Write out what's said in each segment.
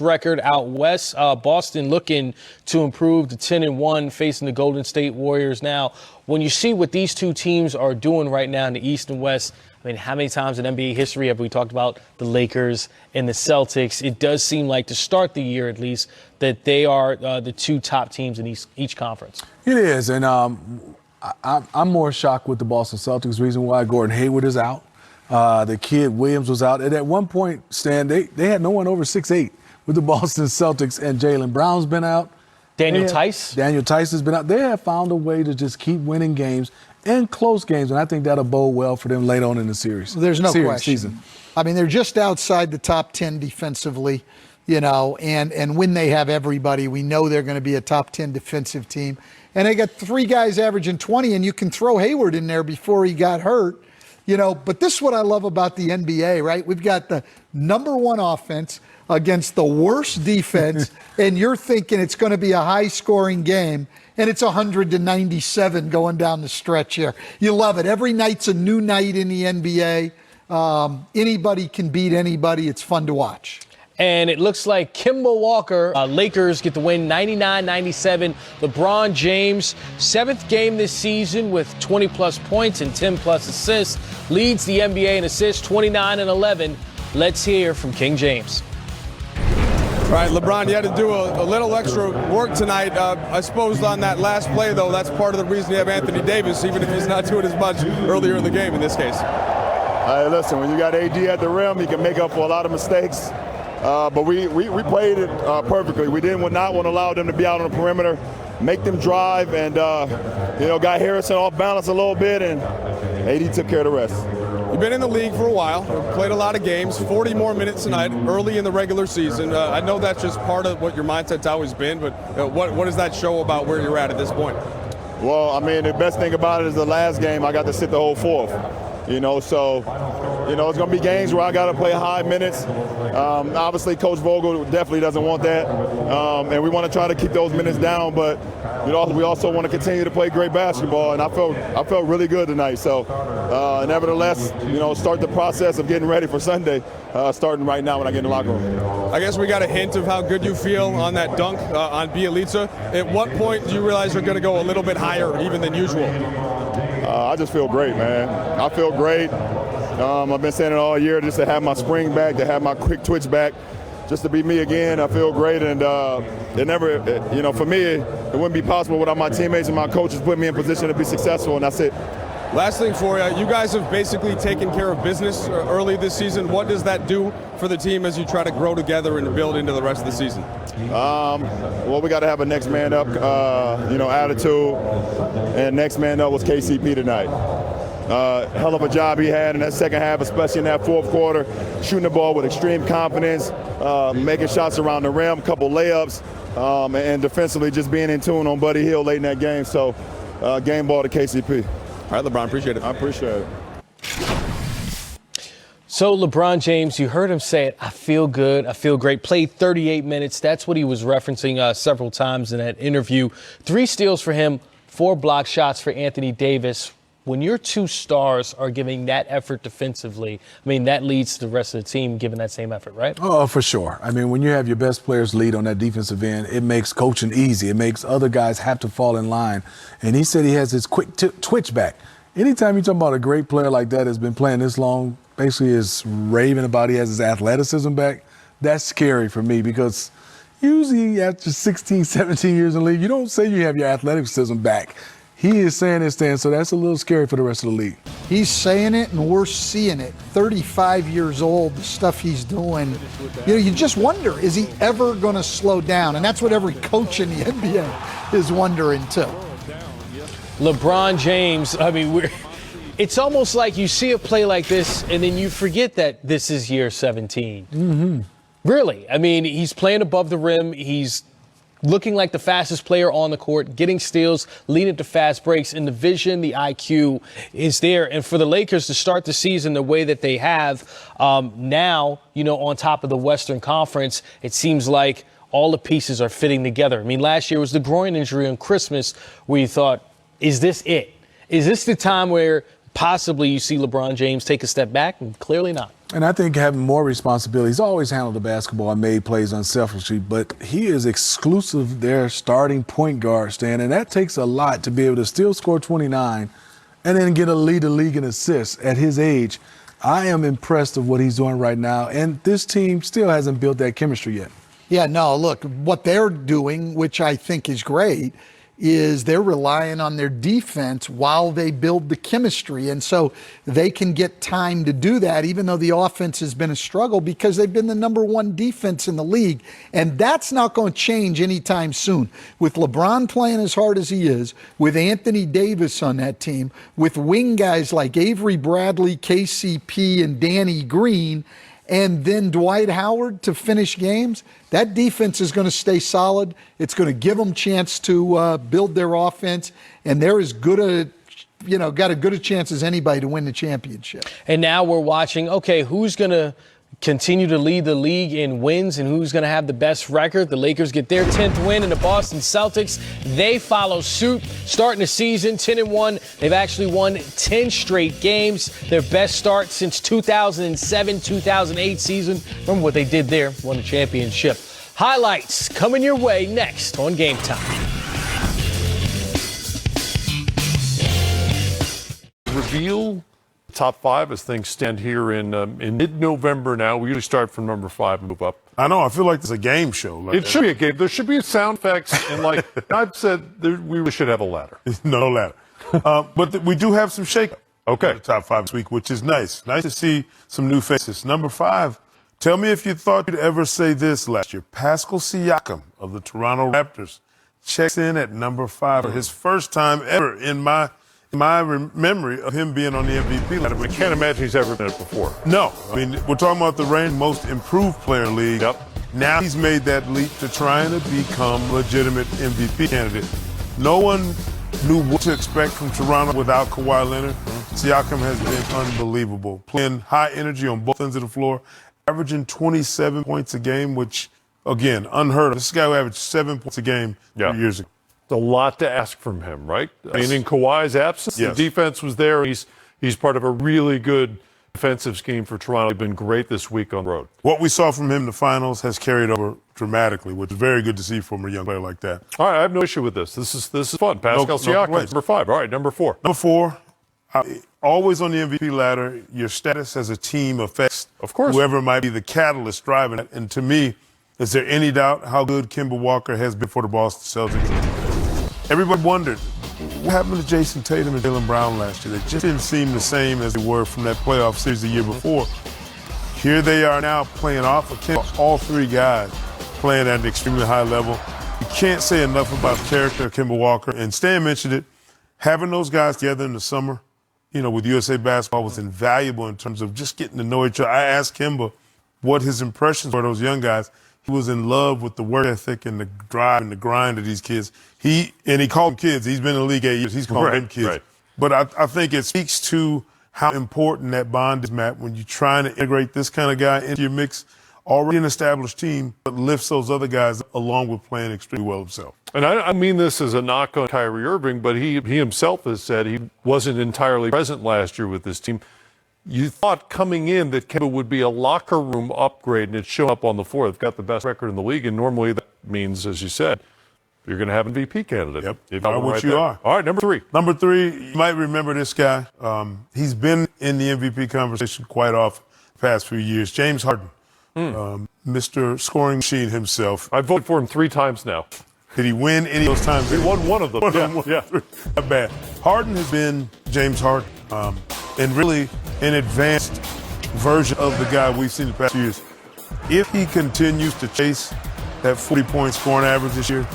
record out west. Boston looking to improve to 10-1, facing the Golden State Warriors. Now, when you see what these two teams are doing right now in the East and West, I mean, how many times in NBA history have we talked about the Lakers and the Celtics? It does seem like, to start the year at least, that they are the two top teams in each conference. It is, and I'm more shocked with the Boston Celtics. Reason why Gordon Hayward is out. The kid Williams was out. And at one point, Stan, they had no one over 6'8" with the Boston Celtics, and Jaylen Brown's been out. Daniel Tice has been out. They have found a way to just keep winning games and close games, and I think that'll bode well for them later on in the series. There's no question. Season. I mean, they're just outside the top 10 defensively, you know, and when they have everybody, we know they're going to be a top 10 defensive team. And they got three guys averaging 20, and you can throw Hayward in there before he got hurt, you know. But this is what I love about the NBA, right? We've got the #1 offense against the worst defense, and you're thinking it's going to be a high-scoring game, and it's 100-97 going down the stretch here. You love it. Every night's a new night in the NBA. Anybody can beat anybody. It's fun to watch. And it looks like Kemba Walker, Lakers get the win 99-97. LeBron James, 7th game this season with 20-plus points and 10-plus assists, leads the NBA in assists 29-11. Let's hear from King James. All right, LeBron, you had to do a little extra work tonight. I suppose on that last play, though, that's part of the reason you have Anthony Davis, even if he's not doing as much earlier in the game in this case. Listen, when you got AD at the rim, he can make up for a lot of mistakes. But we played it perfectly. We did not want to allow them to be out on the perimeter, make them drive, and got Harrison off balance a little bit, and AD took care of the rest. You've been in the league for a while, played a lot of games, 40 more minutes tonight, early in the regular season. I know that's just part of what your mindset's always been, but what does that show about where you're at this point? Well, I mean, the best thing about it is the last game I got to sit the whole fourth. It's going to be games where I got to play high minutes. Obviously, Coach Vogel definitely doesn't want that, and we want to try to keep those minutes down. But we also want to continue to play great basketball, and I felt really good tonight. So, nevertheless, start the process of getting ready for Sunday, starting right now when I get in the locker room. I guess we got a hint of how good you feel on that dunk on Bjelica. At what point do you realize you're going to go a little bit higher even than usual? I just feel great, man. I feel great. I've been saying it all year, just to have my spring back, to have my quick twitch back, just to be me again. I feel great, and for me, it wouldn't be possible without my teammates and my coaches putting me in position to be successful, and that's it. Last thing for you, you guys have basically taken care of business early this season. What does that do for the team as you try to grow together and build into the rest of the season? Well, we got to have a next man up, attitude, and next man up was KCP tonight. Hell of a job he had in that second half, especially in that fourth quarter, shooting the ball with extreme confidence, making shots around the rim, a couple layups, and defensively just being in tune on Buddy Hield late in that game. So, game ball to KCP. All right, LeBron, appreciate it. I appreciate it. So LeBron James, you heard him say it, I feel good, I feel great. Played 38 minutes. That's what he was referencing several times in that interview. 3 steals for him, 4 block shots for Anthony Davis. When your two stars are giving that effort defensively, I mean, that leads to the rest of the team giving that same effort, right? Oh, for sure. I mean, when you have your best players lead on that defensive end, it makes coaching easy. It makes other guys have to fall in line. And he said he has his quick twitch back. Anytime you're talking about a great player like that that's been playing this long, basically is raving about he has his athleticism back, that's scary for me, because usually after 16, 17 years in the league, you don't say you have your athleticism back. He is saying this, Stan, so that's a little scary for the rest of the league. He's saying it, and we're seeing it. 35 years old, the stuff he's doing. You just wonder, is he ever going to slow down? And that's what every coach in the NBA is wondering, too. LeBron James, I mean, it's almost like you see a play like this, and then you forget that this is year 17. Mm-hmm. Really. I mean, he's playing above the rim. He's looking like the fastest player on the court, getting steals, leading to fast breaks, and the vision, the IQ is there. And for the Lakers to start the season the way that they have now, on top of the Western Conference, it seems like all the pieces are fitting together. I mean, last year was the groin injury on Christmas where you thought, is this it? Is this the time where possibly you see LeBron James take a step back? And clearly not. And I think having more responsibility, he's always handled the basketball and made plays unselfishly, but he is exclusive their starting point guard, Stan, and that takes a lot to be able to still score 29 and then get a lead the league in assists at his age. I am impressed of what he's doing right now, and this team still hasn't built that chemistry yet. Yeah, no, look, what they're doing, which I think is great, is they're relying on their defense while they build the chemistry. And so they can get time to do that, even though the offense has been a struggle because they've been the number one defense in the league. And that's not going to change anytime soon. With LeBron playing as hard as he is, with Anthony Davis on that team, with wing guys like Avery Bradley, KCP, and Danny Green, and then Dwight Howard to finish games, that defense is going to stay solid. It's going to give them a chance to build their offense, and they're as good got as good a chance as anybody to win the championship. And now we're watching, okay, who's going to continue to lead the league in wins and who's going to have the best record? The Lakers get their 10th win, and the Boston Celtics, they follow suit, starting the season 10-1. They've actually won 10 straight games, their best start since 2007-2008 season. Remember what they did there, won the championship. Highlights coming your way next on Game Time. Reveal top 5 as things stand here in mid-November now. We usually start from number 5 and move up. I know. I feel like it's a game show. Like It should be a game. There should be sound effects. And like I've said, we really should have a ladder. no ladder. But we do have some shake. Okay. The top 5 this week, which is nice. Nice to see some new faces. Number 5, tell me if you thought you'd ever say this last year. Pascal Siakam of the Toronto Raptors checks in at number 5 for his first time ever in my memory of him being on the MVP ladder. I can't imagine he's ever been it before. No. I mean, we're talking about the reigning most improved player league. Yep. Now he's made that leap to trying to become a legitimate MVP candidate. No one knew what to expect from Toronto without Kawhi Leonard. Siakam has been unbelievable, playing high energy on both ends of the floor, averaging 27 points a game, which, again, unheard of. This guy who averaged 7 points a game 3 years ago. It's a lot to ask from him, right? I mean, in Kawhi's absence, Yes. the defense was there. He's part of a really good defensive scheme for Toronto. He's been great this week on the road. What we saw from him in the finals has carried over dramatically, which is very good to see from a young player like that. All right, I have no issue with this. This is fun. Pascal Siakam, complaints. number 5. All right, number 4. Number 4, always on the MVP ladder, your status as a team affects Of course. whoever might be the catalyst driving it. And to me, is there any doubt how good Kemba Walker has been for the Boston Celtics? Everybody wondered, what happened to Jason Tatum and Jaylen Brown last year? They just didn't seem the same as they were from that playoff series the year before. Here they are now playing off of Kemba, all 3 guys playing at an extremely high level. You can't say enough about the character of Kemba Walker. And Stan mentioned it, having those guys together in the summer, with USA Basketball was invaluable in terms of just getting to know each other. I asked Kemba what his impressions were of those young guys. He was in love with the work ethic and the drive and the grind of these kids. He called them kids. He's been in the league 8 years. He's called them kids. Right. But I think it speaks to how important that bond is, Matt, when you're trying to integrate this kind of guy into your mix. Already an established team, but lifts those other guys along with playing extremely well himself. And I mean this as a knock on Kyrie Irving, but he himself has said he wasn't entirely present last year with this team. You thought coming in that Kemba would be a locker room upgrade, and it's shown up on the floor. They've got the best record in the league, and normally that means, as you said, you're going to have an MVP candidate. Yep, If are what you are. All right, number 3. Number 3, you might remember this guy. He's been in the MVP conversation quite often the past few years. James Harden, Mr. Scoring Machine himself. I've voted for him 3 times now. Did he win any of those times? He won one of them. Yeah. Not bad. Harden has been James Harden, and really an advanced version of the guy we've seen the past few years. If he continues to chase that 40-point scoring average this year,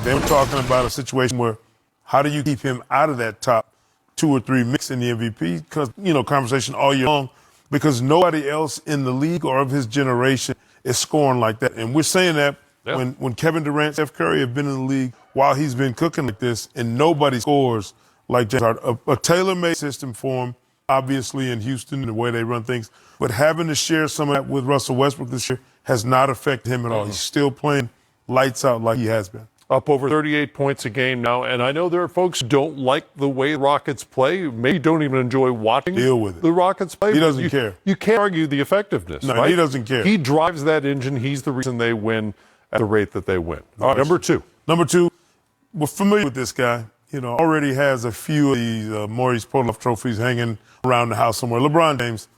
then we're talking about a situation where how do you keep him out of that top 2 or 3 mix in the MVP? Because, conversation all year long, because nobody else in the league or of his generation is scoring like that. And we're saying that when Kevin Durant, Steph Curry have been in the league while he's been cooking like this, and nobody scores like James Harden. A tailor-made system for him, obviously in Houston, the way they run things. But having to share some of that with Russell Westbrook this year has not affected him at all. He's still playing lights out like he has been. up over 38 points a game now. And I know there are folks who don't like the way the Rockets play, maybe don't even enjoy watching Deal with it. the Rockets play. He doesn't care. You can't argue the effectiveness. No, right? he doesn't care. He drives that engine. He's the reason they win at the rate that they win. All right, number two. Number two, we're familiar with this guy. You know, already has a few of these Maurice Podoloff trophies hanging around the house somewhere. LeBron James.